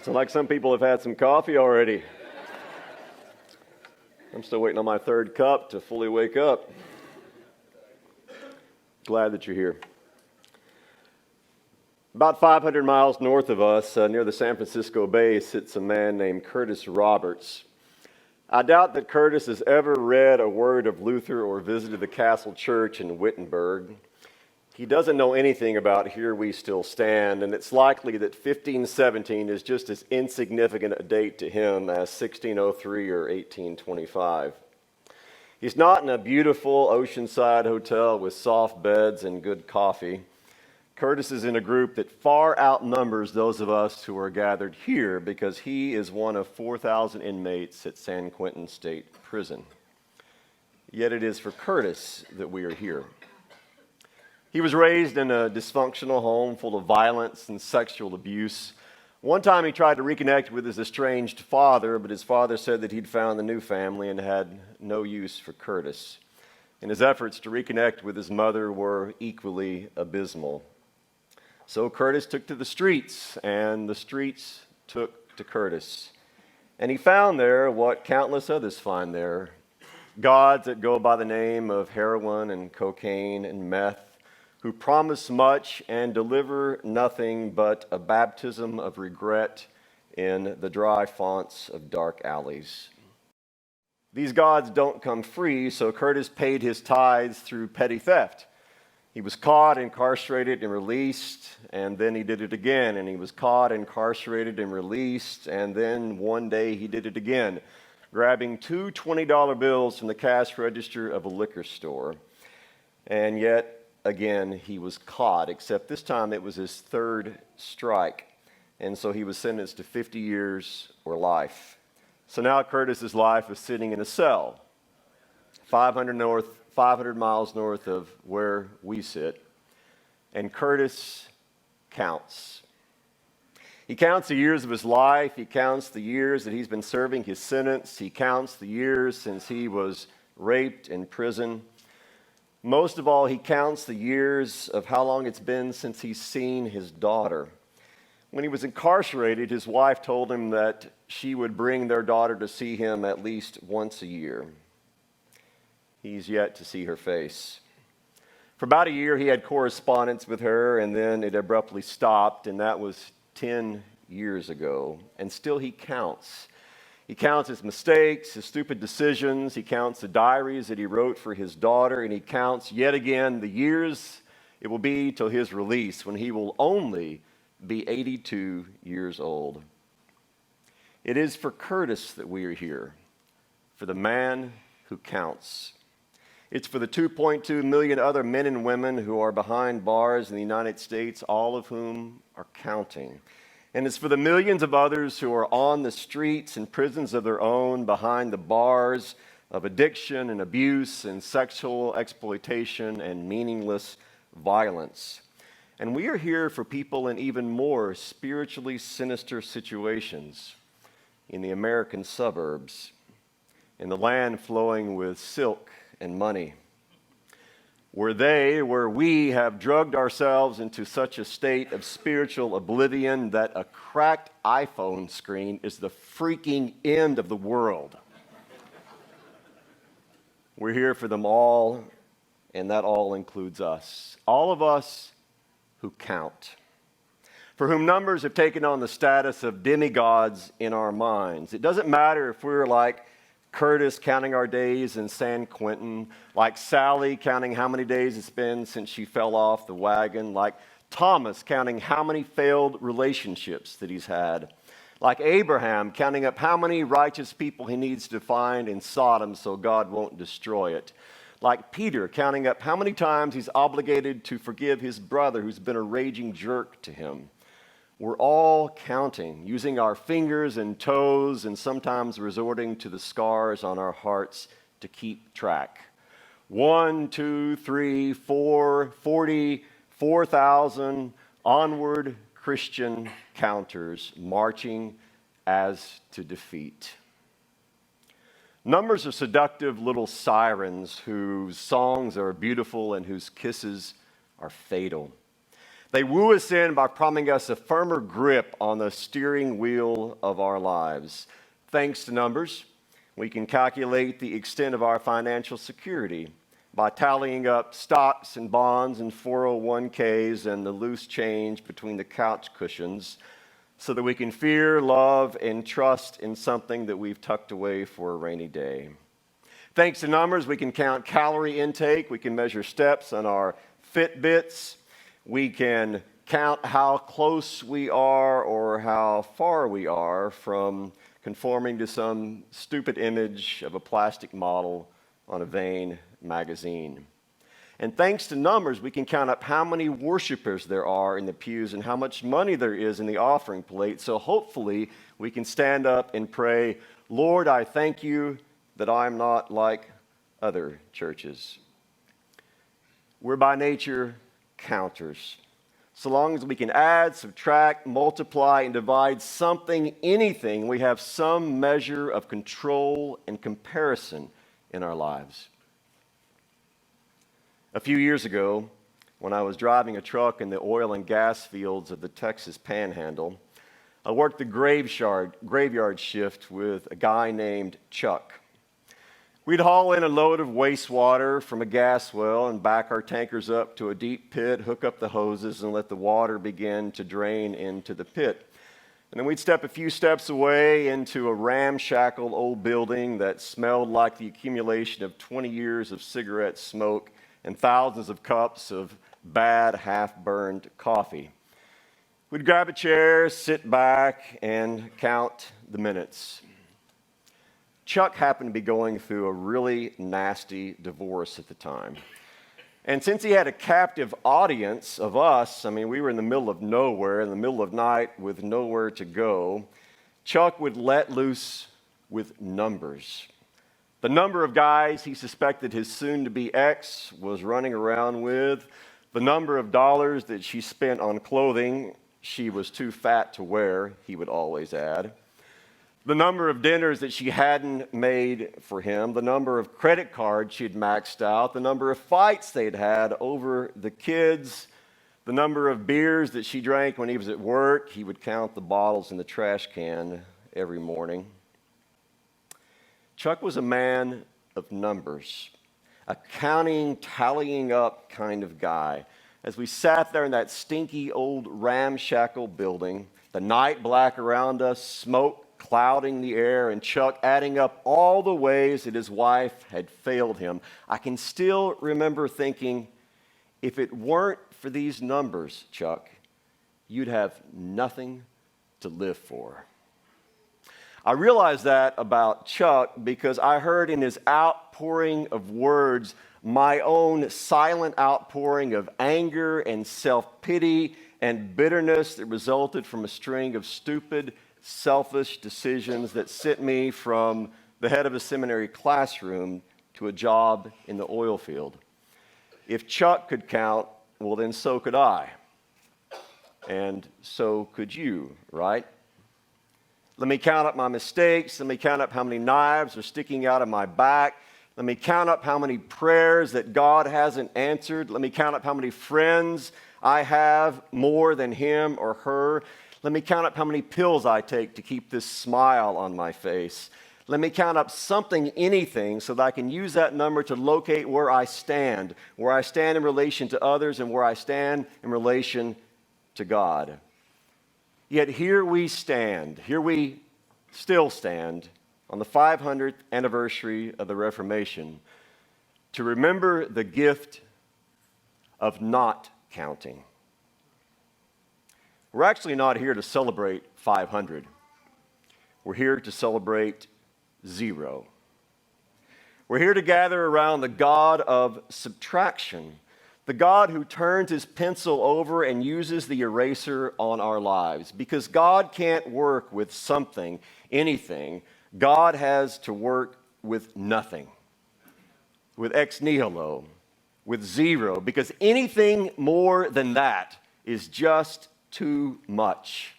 So like some people have had some coffee already. I'm still waiting on my third cup to fully wake up. Glad that you're here. About 500 miles north of us, near the San Francisco Bay, sits a man named Curtis Roberts. I doubt that Curtis has ever read a word of Luther or visited the Castle Church in Wittenberg. He doesn't know anything about Here We Still Stand, and it's likely that 1517 is just as insignificant a date to him as 1603 or 1825. He's not in a beautiful oceanside hotel with soft beds and good coffee. Curtis is in a group that far outnumbers those of us who are gathered here because he is one of 4,000 inmates at San Quentin State Prison. Yet it is for Curtis that we are here. He was raised in a dysfunctional home full of violence and sexual abuse. One time he tried to reconnect with his estranged father, but his father said that he'd found a new family and had no use for Curtis. And his efforts to reconnect with his mother were equally abysmal. So Curtis took to the streets, and the streets took to Curtis. And he found there what countless others find there, gods that go by the name of heroin and cocaine and meth, who promise much and deliver nothing but a baptism of regret in the dry fonts of dark alleys. These gods don't come free, so Curtis paid his tithes through petty theft. He was caught, incarcerated, and released, and then he did it again. And he was caught, incarcerated, and released, and then one day he did it again, grabbing two $20 bills from the cash register of a liquor store. And yet, again, he was caught, except this time it was his third strike. And so he was sentenced to 50 years or life. So now Curtis's life is sitting in a cell, 500 miles north of where we sit. And Curtis counts. He counts the years of his life. He counts the years that he's been serving his sentence. He counts the years since he was raped in prison. Most of all, he counts the years of how long it's been since he's seen his daughter. When he was incarcerated, his wife told him that she would bring their daughter to see him at least once a year. He's yet to see her face. For about a year, he had correspondence with her, and then it abruptly stopped, and that was 10 years ago. And still he counts. He counts his mistakes, his stupid decisions. He counts the diaries that he wrote for his daughter, and he counts yet again the years it will be till his release, when he will only be 82 years old. It is for Curtis that we are here, for the man who counts. It's for the 2.2 million other men and women who are behind bars in the United States, all of whom are counting. And it's for the millions of others who are on the streets and prisons of their own, behind the bars of addiction and abuse and sexual exploitation and meaningless violence. And we are here for people in even more spiritually sinister situations in the American suburbs, in the land flowing with silk and money, where we have drugged ourselves into such a state of spiritual oblivion that a cracked iPhone screen is the freaking end of the world. We're here for them all, and that all includes us. All of us who count, for whom numbers have taken on the status of demigods in our minds. It doesn't matter if we're like Curtis counting our days in San Quentin, like Sally counting how many days it's been since she fell off the wagon, like Thomas counting how many failed relationships that he's had, like Abraham counting up how many righteous people he needs to find in Sodom so God won't destroy it, like Peter counting up how many times he's obligated to forgive his brother who's been a raging jerk to him. We're all counting, using our fingers and toes and sometimes resorting to the scars on our hearts to keep track. 1, 2, 3, 4, 40, 4,000 onward Christian counters marching as to defeat. Numbers are seductive little sirens whose songs are beautiful and whose kisses are fatal. They woo us in by promising us a firmer grip on the steering wheel of our lives. Thanks to numbers, we can calculate the extent of our financial security by tallying up stocks and bonds and 401ks and the loose change between the couch cushions so that we can fear, love, and trust in something that we've tucked away for a rainy day. Thanks to numbers, we can count calorie intake, we can measure steps on our Fitbits, we can count how close we are or how far we are from conforming to some stupid image of a plastic model on a vain magazine. And thanks to numbers, we can count up how many worshipers there are in the pews and how much money there is in the offering plate. So hopefully we can stand up and pray, Lord, I thank you that I'm not like other churches. We're by nature counters. So long as we can add, subtract, multiply, and divide something, anything, we have some measure of control and comparison in our lives. A few years ago, when I was driving a truck in the oil and gas fields of the Texas Panhandle, I worked the graveyard shift with a guy named Chuck. We'd haul in a load of wastewater from a gas well and back our tankers up to a deep pit, hook up the hoses, and let the water begin to drain into the pit. And then we'd step a few steps away into a ramshackle old building that smelled like the accumulation of 20 years of cigarette smoke and thousands of cups of bad, half-burned coffee. We'd grab a chair, sit back, and count the minutes. Chuck happened to be going through a really nasty divorce at the time. And since he had a captive audience of us, we were in the middle of nowhere, in the middle of night with nowhere to go, Chuck would let loose with numbers. The number of guys he suspected his soon-to-be ex was running around with, the number of dollars that she spent on clothing she was too fat to wear, he would always add, the number of dinners that she hadn't made for him, the number of credit cards she'd maxed out, the number of fights they'd had over the kids, the number of beers that she drank when he was at work. He would count the bottles in the trash can every morning. Chuck was a man of numbers, a counting, tallying up kind of guy. As we sat there in that stinky old ramshackle building, the night black around us, smoke clouding the air, and Chuck adding up all the ways that his wife had failed him, I can still remember thinking, if it weren't for these numbers, Chuck, you'd have nothing to live for. I realized that about Chuck because I heard in his outpouring of words my own silent outpouring of anger and self-pity and bitterness that resulted from a string of stupid, selfish decisions that sent me from the head of a seminary classroom to a job in the oil field. If Chuck could count, well, then so could I. And so could you, right? Let me count up my mistakes. Let me count up how many knives are sticking out of my back. Let me count up how many prayers that God hasn't answered. Let me count up how many friends I have more than him or her. Let me count up how many pills I take to keep this smile on my face. Let me count up something, anything, so that I can use that number to locate where I stand in relation to others and where I stand in relation to God. Yet here we still stand on the 500th anniversary of the Reformation to remember the gift of not counting. We're actually not here to celebrate 500. We're here to celebrate 0. We're here to gather around the God of subtraction, the God who turns his pencil over and uses the eraser on our lives. Because God can't work with something, anything. God has to work with nothing, with ex nihilo, with 0, because anything more than that is just too much.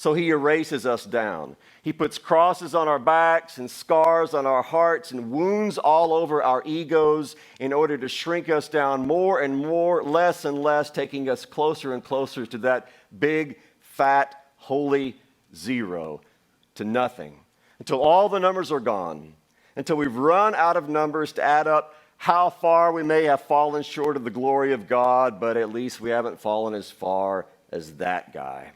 So he erases us down. He puts crosses on our backs and scars on our hearts and wounds all over our egos in order to shrink us down more and more, less and less, taking us closer and closer to that big, fat, holy zero, to nothing, until all the numbers are gone, until we've run out of numbers to add up how far we may have fallen short of the glory of God, but at least we haven't fallen as far as that guy.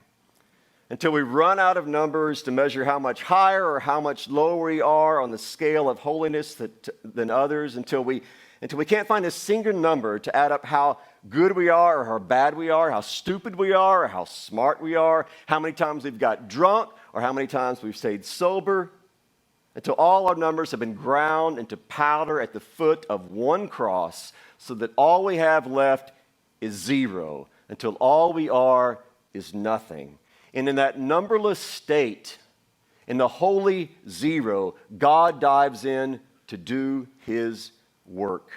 Until we run out of numbers to measure how much higher or how much lower we are on the scale of holiness than others, until we can't find a single number to add up how good we are or how bad we are, how stupid we are or how smart we are, how many times we've got drunk or how many times we've stayed sober, until all our numbers have been ground into powder at the foot of one cross, so that all we have left is zero, until all we are is nothing. And in that numberless state, in the holy zero, God dives in to do his work.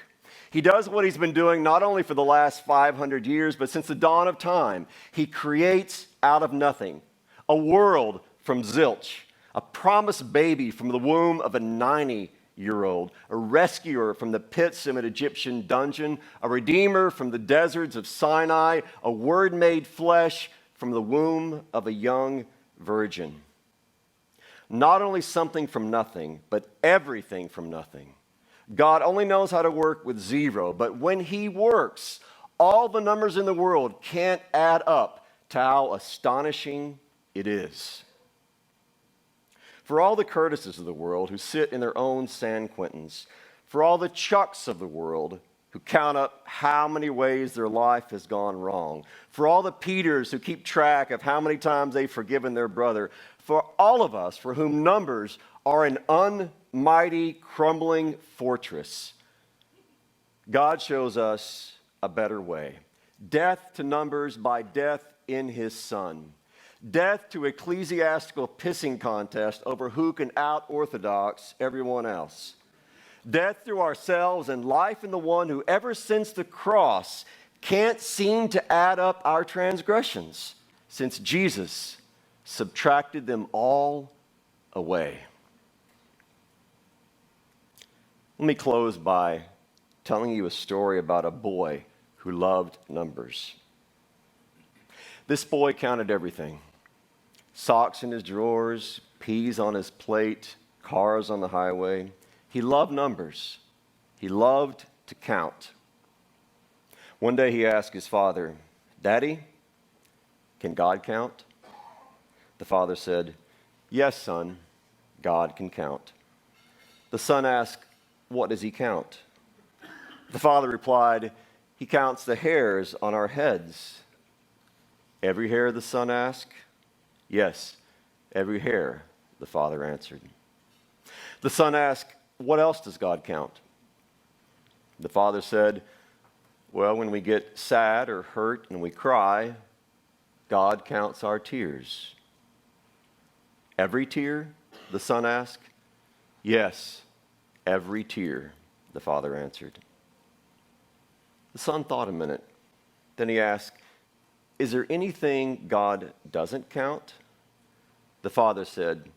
He does what he's been doing not only for the last 500 years, but since the dawn of time. He creates out of nothing a world from zilch, a promised baby from the womb of a 90-year-old, a rescuer from the pits of an Egyptian dungeon, a redeemer from the deserts of Sinai, a word made flesh from the womb of a young virgin. Not only something from nothing, but everything from nothing. God only knows how to work with zero, but when he works, all the numbers in the world can't add up to how astonishing it is. For all the Curtises of the world who sit in their own San Quentins, for all the Chucks of the world who count up how many ways their life has gone wrong, for all the Peters who keep track of how many times they've forgiven their brother, for all of us for whom numbers are an almighty crumbling fortress, God shows us a better way. Death to numbers by death in his Son. Death to ecclesiastical pissing contest over who can out-orthodox everyone else. Death through ourselves and life in the one who ever since the cross can't seem to add up our transgressions, since Jesus subtracted them all away. Let me close by telling you a story about a boy who loved numbers. This boy counted everything. Socks in his drawers, peas on his plate, cars on the highway. He loved numbers. He loved to count. One day he asked his father, "Daddy, can God count?" The father said, "Yes, son, God can count." The son asked, "What does he count?" The father replied, "He counts the hairs on our heads." "Every hair?" the son asked. "Yes, every hair," the father answered. The son asked, "What else does God count?" The father said, "Well, when we get sad or hurt and we cry, God counts our tears." "Every tear?" the son asked. "Yes, every tear," the father answered. The son thought a minute. Then he asked, "Is there anything God doesn't count?" The father said,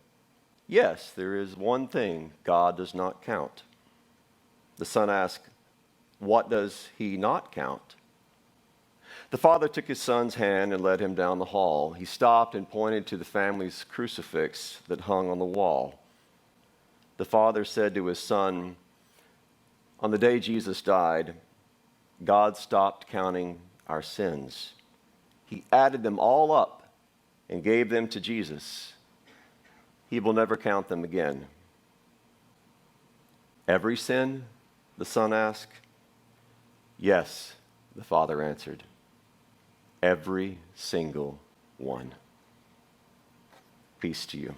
"Yes, there is one thing God does not count." The son asked, "What does he not count?" The father took his son's hand and led him down the hall. He stopped and pointed to the family's crucifix that hung on the wall. The father said to his son, "On the day Jesus died, God stopped counting our sins. He added them all up and gave them to Jesus. He will never count them again." "Every sin?" the son asked. "Yes," the father answered. "Every single one." Peace to you.